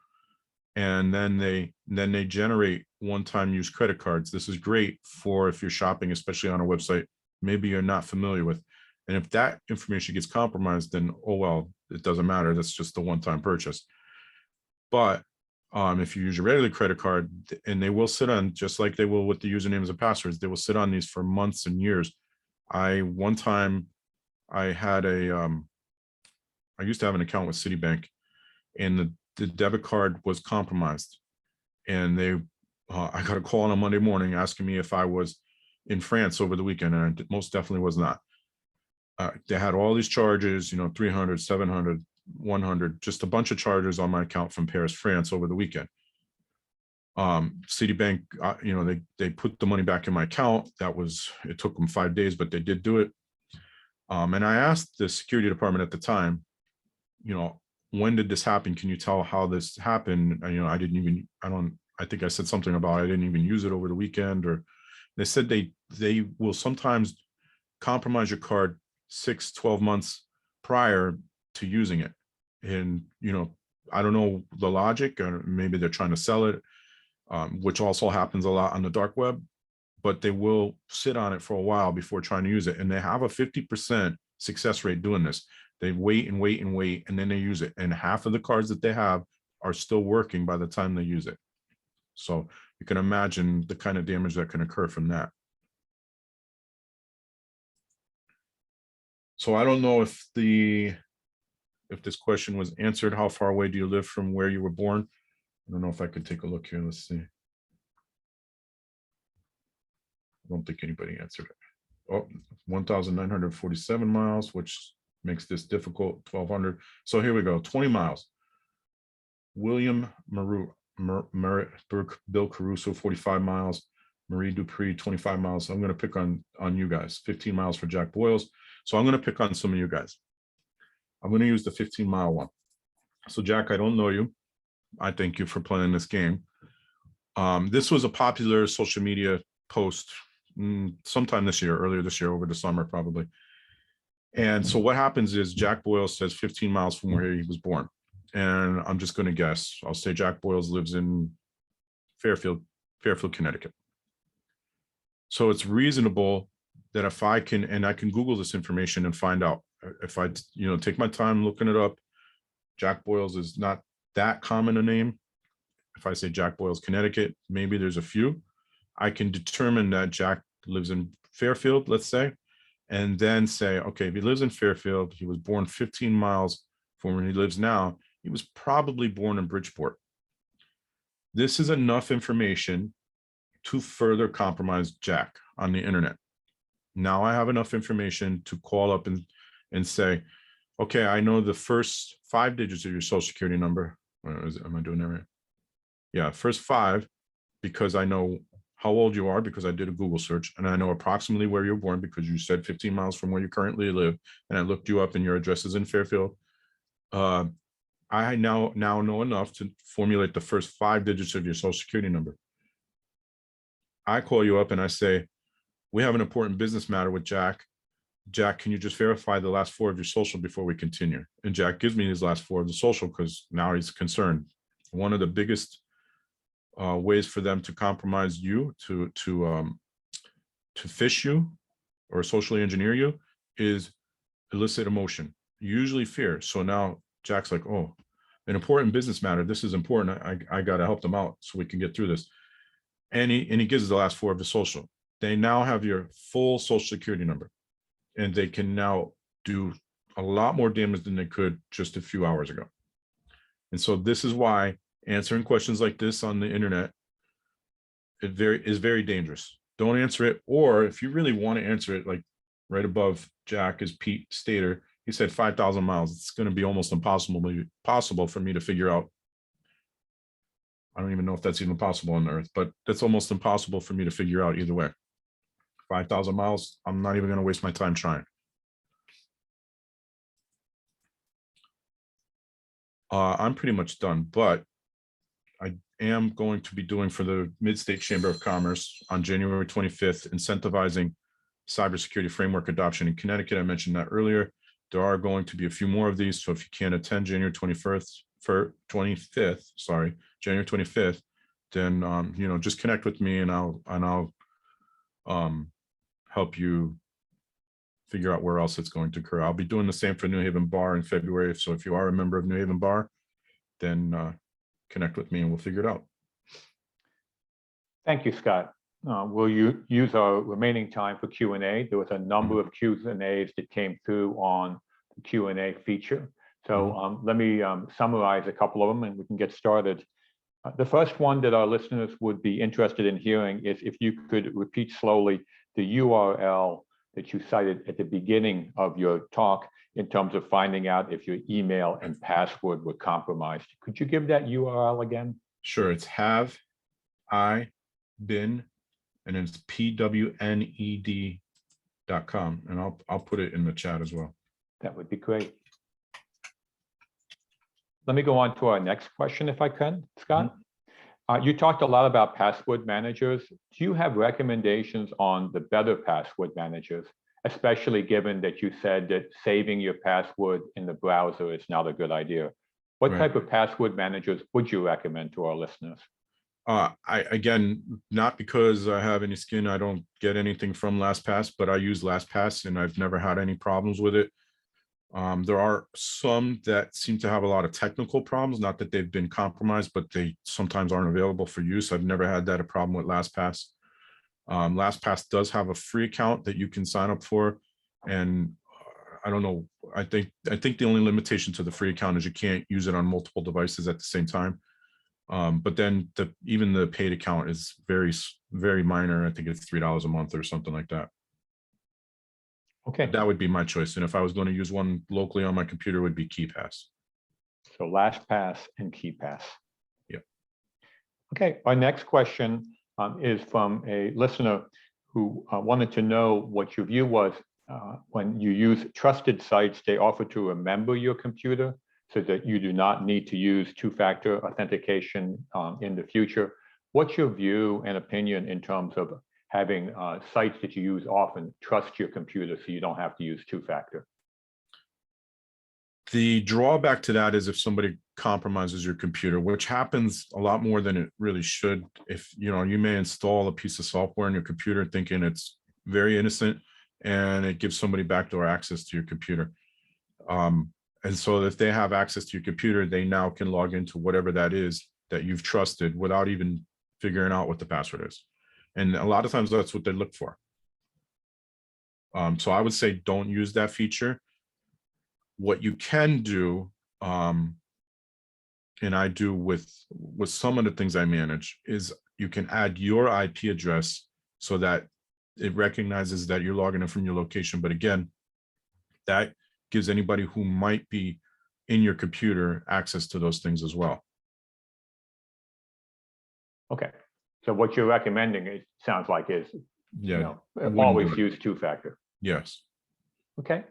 And then they generate one-time use credit cards. This is great for if you're shopping, especially on a website maybe you're not familiar with. And if that information gets compromised, then, oh, well, it doesn't matter. That's just a one-time purchase. But if you use your regular credit card, and they will sit on, just like they will with the usernames and passwords, they will sit on these for months and years. One time I had I used to have an account with Citibank, and the debit card was compromised. And I got a call on a Monday morning asking me if I was in France over the weekend, and I most definitely was not. They had all these charges, 300, 700, 100, just a bunch of charges on my account from Paris, France over the weekend. Citibank, they put the money back in my account. It took them 5 days, but they did do it. And I asked the security department at the time, when did this happen? Can you tell how this happened? I think I said something about I didn't even use it over the weekend, or they said they will sometimes compromise your card 6-12 months prior to using it. And, I don't know the logic, or maybe they're trying to sell it, which also happens a lot on the dark web, but they will sit on it for a while before trying to use it. And they have a 50% success rate doing this. They wait and wait and wait, and then they use it. And half of the cards that they have are still working by the time they use it. So you can imagine the kind of damage that can occur from that. So I don't know if this question was answered. How far away do you live from where you were born? I don't know if I could take a look here. Let's see. I don't think anybody answered it. Oh, 1,947 miles, which makes this difficult. 1,200. So here we go. 20 miles. William Bill Caruso, 45 miles. Marie Dupree, 25 miles. I'm going to pick on you guys. 15 miles for Jack Boyles. So I'm going to pick on some of you guys. I'm going to use the 15-mile one. So Jack, I don't know you. I thank you for playing this game. This was a popular social media post sometime this year, earlier this year, over the summer probably. And so what happens is Jack Boyles says 15 miles from where he was born. And I'm just going to guess. I'll say Jack Boyles lives in Fairfield, Connecticut. So it's reasonable that if I can, and I can Google this information and find out, if I, take my time looking it up, Jack Boyles is not that common a name. If I say Jack Boyles, Connecticut, maybe there's a few. I can determine that Jack lives in Fairfield, let's say, and then say, okay, if he lives in Fairfield, he was born 15 miles from where he lives now, he was probably born in Bridgeport. This is enough information to further compromise Jack on the internet. Now I have enough information to call up and say, okay, I know the first 5 digits of your social security number. Am I doing that right? Yeah, first 5, because I know how old you are because I did a Google search, and I know approximately where you're born because you said 15 miles from where you currently live, and I looked you up and your address is in Fairfield. I now know enough to formulate the first 5 digits of your social security number. I call you up and I say, we have an important business matter with Jack. Jack, can you just verify the last 4 of your social before we continue? And Jack gives me his last 4 of the social because now he's concerned. One of the biggest ways for them to compromise you, to phish you or socially engineer you, is elicit emotion, usually fear. So now Jack's like, oh, an important business matter. This is important. I got to help them out so we can get through this. And he gives us the last 4 of the social. They now have your full social security number, and they can now do a lot more damage than they could just a few hours ago. And so this is why answering questions like this on the internet is very dangerous. Don't answer it. Or if you really want to answer it, like right above Jack is Pete Stater. He said 5,000 miles. It's going to be almost impossible for me to figure out I don't even know if that's even possible on Earth, but that's almost impossible for me to figure out either way. 5,000 miles, I'm not even going to waste my time trying. I'm pretty much done, but I am going to be doing for the Mid-State Chamber of Commerce on January 25th, incentivizing cybersecurity framework adoption in Connecticut. I mentioned that earlier. There are going to be a few more of these. So if you can't attend January 25th, January 25th, then, you know, just connect with me and I'll help you figure out where else it's going to occur. I'll be doing the same for New Haven Bar in February. So if you are a member of New Haven Bar, then connect with me and we'll figure it out. Thank you, Scott. Will you use our remaining time for Q&A? There was a number of Q's and A's that came through on the Q&A feature. So let me summarize a couple of them and we can get started. The first one that our listeners would be interested in hearing is if you could repeat slowly the URL that you cited at the beginning of your talk in terms of finding out if your email and password were compromised. Could you give that URL again? Sure, it's have I been, and it's pwned.com, and I'll put it in the chat as well. That would be great. Let me go on to our next question, if I can, Scott. You talked a lot about password managers. Do you have recommendations on the better password managers, especially given that you said that saving your password in the browser is not a good idea? What Right. type of password managers would you recommend to our listeners? Again, not because I have any skin, I don't get anything from LastPass, but I use LastPass and I've never had any problems with it. There are some that seem to have a lot of technical problems, not that they've been compromised, but they sometimes aren't available for use. I've never had that a problem with LastPass. LastPass does have a free account that you can sign up for. And I don't know, I think the only limitation to the free account is you can't use it on multiple devices at the same time. But then even the paid account is very, very minor. I think it's $3 a month or something like that. Okay. That would be my choice. And if I was going to use one locally on my computer, it would be KeyPass. So LastPass and KeyPass. Yeah. Okay. Our next question is from a listener who wanted to know what your view was when you use trusted sites. They offer to remember your computer so that you do not need to use two-factor authentication in the future. What's your view and opinion in terms of having sites that you use often trust your computer so you don't have to use two-factor? The drawback to that is if somebody compromises your computer, which happens a lot more than it really should. If you may install a piece of software on your computer thinking it's very innocent and it gives somebody backdoor access to your computer. And so if they have access to your computer, they now can log into whatever that is that you've trusted without even figuring out what the password is. And a lot of times that's what they look for. So I would say don't use that feature. What you can do, and I do with some of the things I manage, is you can add your IP address so that it recognizes that you're logging in from your location. But again, that gives anybody who might be in your computer access to those things as well. Okay. So what you're recommending, it sounds like, is always use two-factor. Yes. Okay.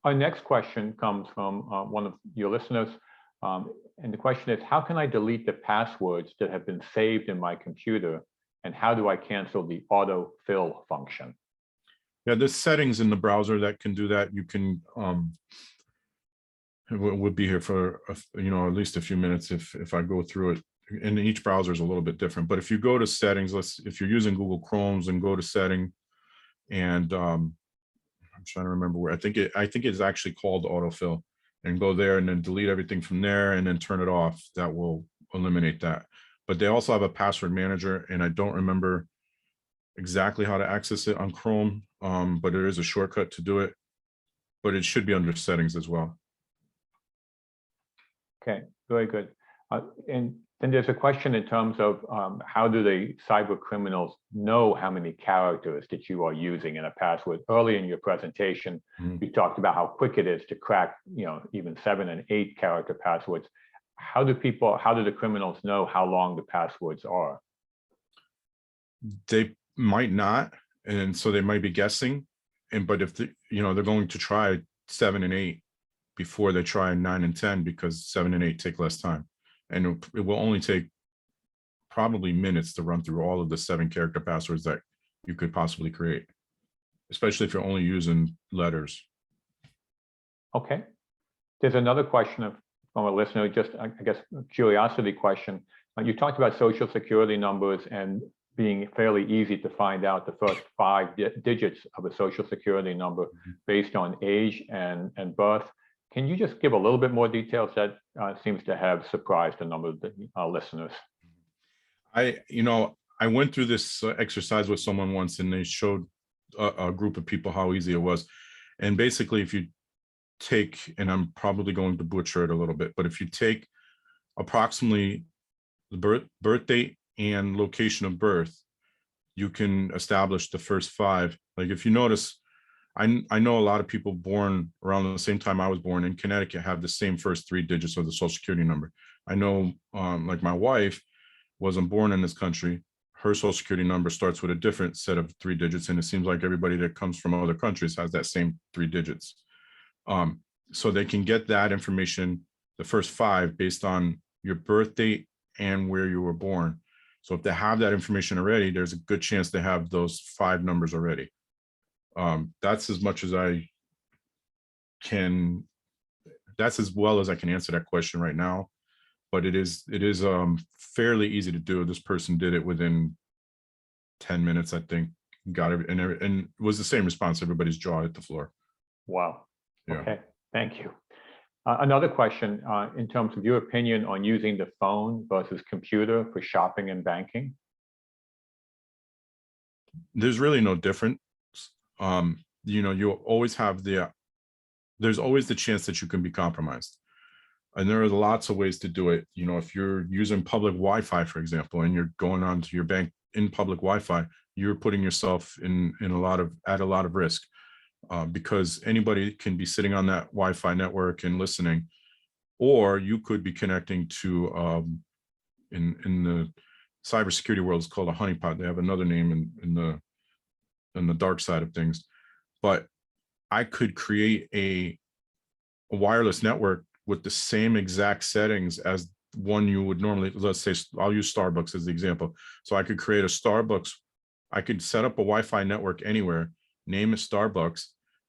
Our next question comes from one of your listeners. And the question is, how can I delete the passwords that have been saved in my computer? And how do I cancel the autofill function? Yeah, there's settings in the browser that can do that. You can, we'll be here for, at least a few minutes if I go through it. And each browser is a little bit different. But if you go to settings, if you're using Google Chromes and go to setting, and I'm trying to remember where, I think it's actually called autofill, and go there and then delete everything from there and then turn it off. That will eliminate that. But they also have a password manager, and I don't remember exactly how to access it on Chrome, but there is a shortcut to do it, but it should be under settings as well. Okay, very good. And then there's a question in terms of how do the cyber criminals know how many characters that you are using in a password? Early in your presentation, you talked about how quick it is to crack, even 7 and 8 character passwords. how do the criminals know how long the passwords are? They might not, and so they might be guessing. But if they're going to try 7 and 8 before they try 9 and 10, because 7 and 8 take less time, and it will only take probably minutes to run through all of the 7-character passwords that you could possibly create, especially if you're only using letters. Okay. There's another question from a listener, just I guess curiosity question. You talked about social security numbers and being fairly easy to find out the first 5 digits of a social security number based on age and birth. Can you just give a little bit more details? That seems to have surprised a number of the listeners. I went through this exercise with someone once, and they showed a group of people how easy it was. And basically, if you take, and I'm probably going to butcher it a little bit, but if you take approximately the birth date and location of birth, you can establish the first 5. Like if you notice, I know a lot of people born around the same time I was born in Connecticut have the same first 3 digits of the social security number. I know like my wife wasn't born in this country. Her social security number starts with a different set of 3 digits. And it seems like everybody that comes from other countries has that same 3 digits. So they can get that information, the first 5, based on your birth date and where you were born. So if they have that information already, there's a good chance they have those 5 numbers already. That's as much as I can. That's as well as I can answer that question right now. But it is fairly easy to do. This person did it within 10 minutes, I think. Got it, and it was the same response. Everybody's jaw hit the floor. Wow. Yeah. Okay, thank you. Another question, in terms of your opinion on using the phone versus computer for shopping and banking? There's really no difference. You always have there's always the chance that you can be compromised. And there are lots of ways to do it. If you're using public Wi-Fi, for example, and you're going on to your bank in public Wi-Fi, you're putting yourself at a lot of risk, because anybody can be sitting on that Wi-Fi network and listening, or you could be connecting to, in the cybersecurity world, it's called a honeypot. They have another name in the dark side of things, but I could create a wireless network with the same exact settings as one you would normally, let's say, I'll use Starbucks as the example. So I could create a Starbucks, I could set up a Wi-Fi network anywhere, name it Starbucks,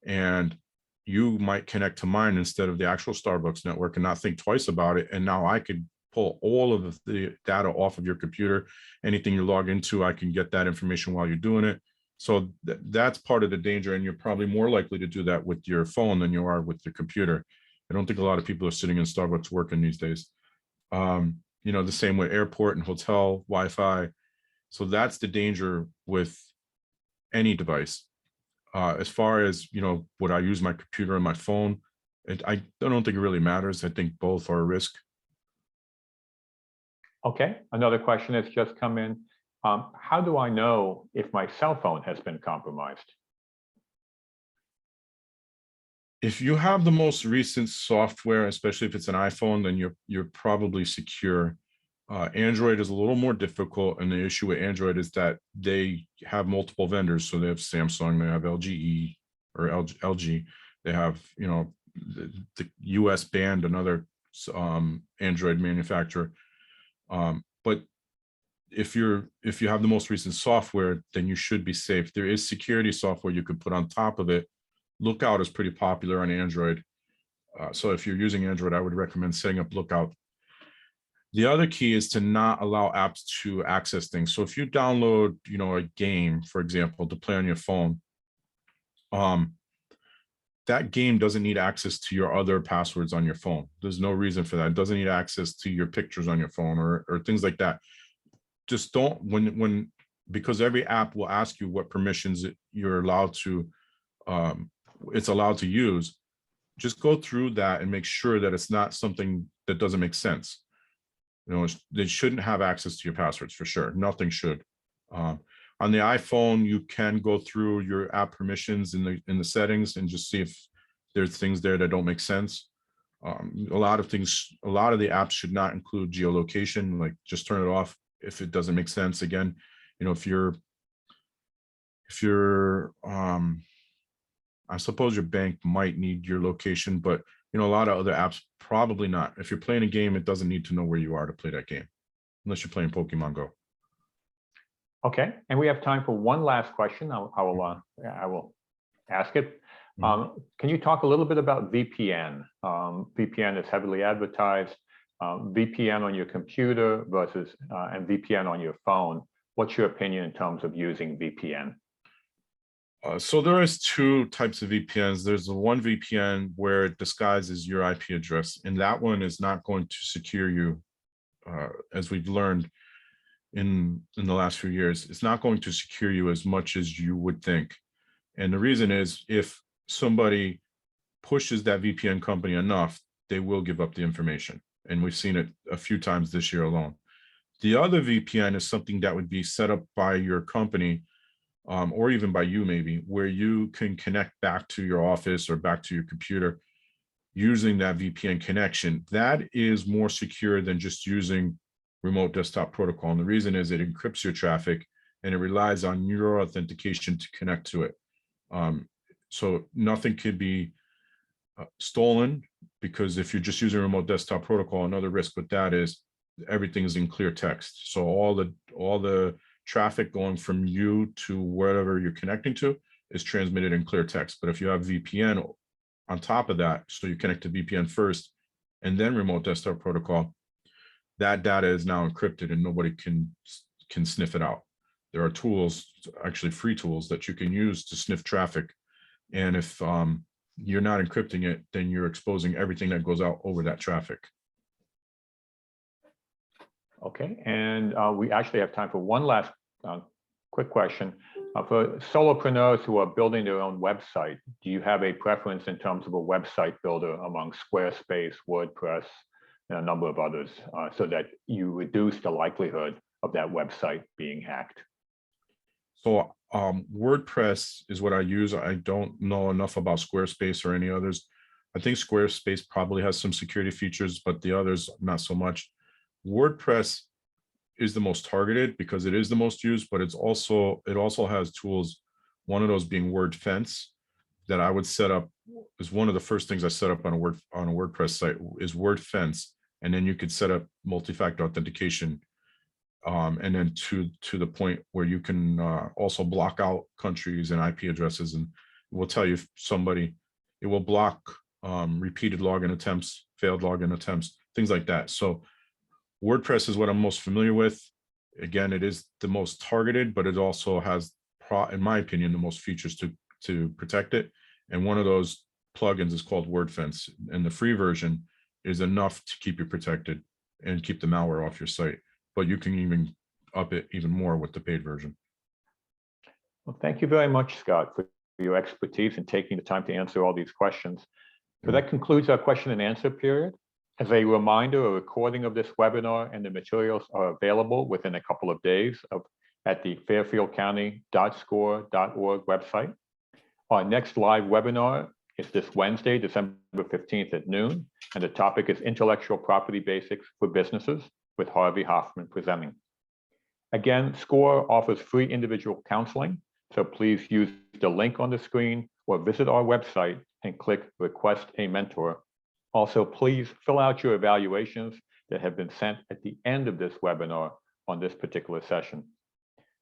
and you might connect to mine instead of the actual Starbucks network and not think twice about it. And now I could pull all of the data off of your computer. Anything you log into, I can get that information while you're doing it. So that's part of the danger. And you're probably more likely to do that with your phone than you are with your computer. I don't think a lot of people are sitting in Starbucks working these days. The same with airport and hotel Wi-Fi. So that's the danger with any device. As far as, would I use my computer and my phone? I don't think it really matters. I think both are a risk. Okay, another question has just come in. How do I know if my cell phone has been compromised? If you have the most recent software, especially if it's an iPhone, then you're probably secure. Android is a little more difficult, and the issue with Android is that they have multiple vendors. So they have Samsung, they have LGE or LG. They have the US banned another Android manufacturer. But if you have the most recent software, then you should be safe. There is security software you could put on top of it. Lookout is pretty popular on Android. So if you're using Android, I would recommend setting up Lookout. The other key is to not allow apps to access things. So if you download, a game, for example, to play on your phone, that game doesn't need access to your other passwords on your phone. There's no reason for that. It doesn't need access to your pictures on your phone or things like that. Just don't, because every app will ask you what permissions you're allowed to, it's allowed to use. Just go through that and make sure that it's not something that doesn't make sense. They shouldn't have access to your passwords for sure. Nothing should. On the iPhone, you can go through your app permissions in the settings and just see if there's things there that don't make sense. A lot of things, a lot of the apps should not include geolocation, like just turn it off if it doesn't make sense. Again, you know, if you're, I suppose your bank might need your location, but you know, a lot of other apps probably not. If you're playing a game, it doesn't need to know where you are to play that game, unless you're playing Pokemon Go. Okay, and we have time for one last question. I will ask it. Can you talk a little bit about VPN? VPN is heavily advertised. VPN on your computer versus and VPN on your phone. What's your opinion in terms of using VPN? So there is two types of VPNs. There's the one VPN where it disguises your IP address, and that one is not going to secure you, as we've learned in the last few years. It's not going to secure you as much as you would think. And the reason is, if somebody pushes that VPN company enough, they will give up the information. And we've seen it a few times this year alone. The other VPN is something that would be set up by your company, or even by you maybe, where you can connect back to your office or back to your computer using that VPN connection. That is more secure than just using remote desktop protocol. And the reason is it encrypts your traffic and it relies on your authentication to connect to it. So nothing could be stolen, because if you're just using remote desktop protocol, another risk with that is everything is in clear text. So all the traffic going from you to wherever you're connecting to is transmitted in clear text. But if you have VPN on top of that, so you connect to VPN first and then remote desktop protocol, that data is now encrypted and nobody can sniff it out. There are tools, actually free tools, that you can use to sniff traffic. And if you're not encrypting it, then you're exposing everything that goes out over that traffic. Okay, and we actually have time for one last quick question. For solopreneurs who are building their own website, do you have a preference in terms of a website builder among Squarespace, WordPress, and a number of others, so that you reduce the likelihood of that website being hacked? So WordPress is what I use. I don't know enough about Squarespace or any others. I think Squarespace probably has some security features, but the others not so much. WordPress is the most targeted because it is the most used, but it also has tools. One of those being WordFence, that I would set up, is one of the first things I set up on a WordPress site, is WordFence, and then you could set up multi-factor authentication, and then to the point where you can also block out countries and IP addresses, and it will tell you if somebody, it will block repeated login attempts, failed login attempts, things like that. So WordPress is what I'm most familiar with. Again, it is the most targeted, but it also has, in my opinion, the most features to protect it. And one of those plugins is called WordFence, and the free version is enough to keep you protected and keep the malware off your site. But you can even up it even more with the paid version. Well, thank you very much, Scott, for your expertise and taking the time to answer all these questions. So that concludes our question and answer period. As a reminder, a recording of this webinar and the materials are available within a couple of days at the fairfieldcounty.score.org website. Our next live webinar is this Wednesday, December 15th at noon, and the topic is Intellectual Property Basics for Businesses, with Harvey Hoffman presenting. Again, SCORE offers free individual counseling, so please use the link on the screen or visit our website and click Request a Mentor. Also, please fill out your evaluations that have been sent at the end of this webinar on this particular session.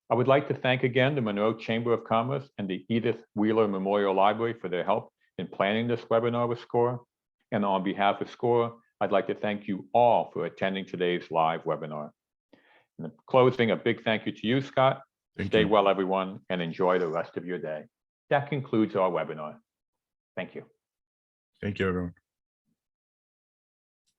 I would like to thank again the Monroe Chamber of Commerce and the Edith Wheeler Memorial Library for their help in planning this webinar with SCORE. And on behalf of SCORE, I'd like to thank you all for attending today's live webinar. In closing, a big thank you to you, Scott. Stay well, everyone, and enjoy the rest of your day. That concludes our webinar. Thank you. Thank you, everyone.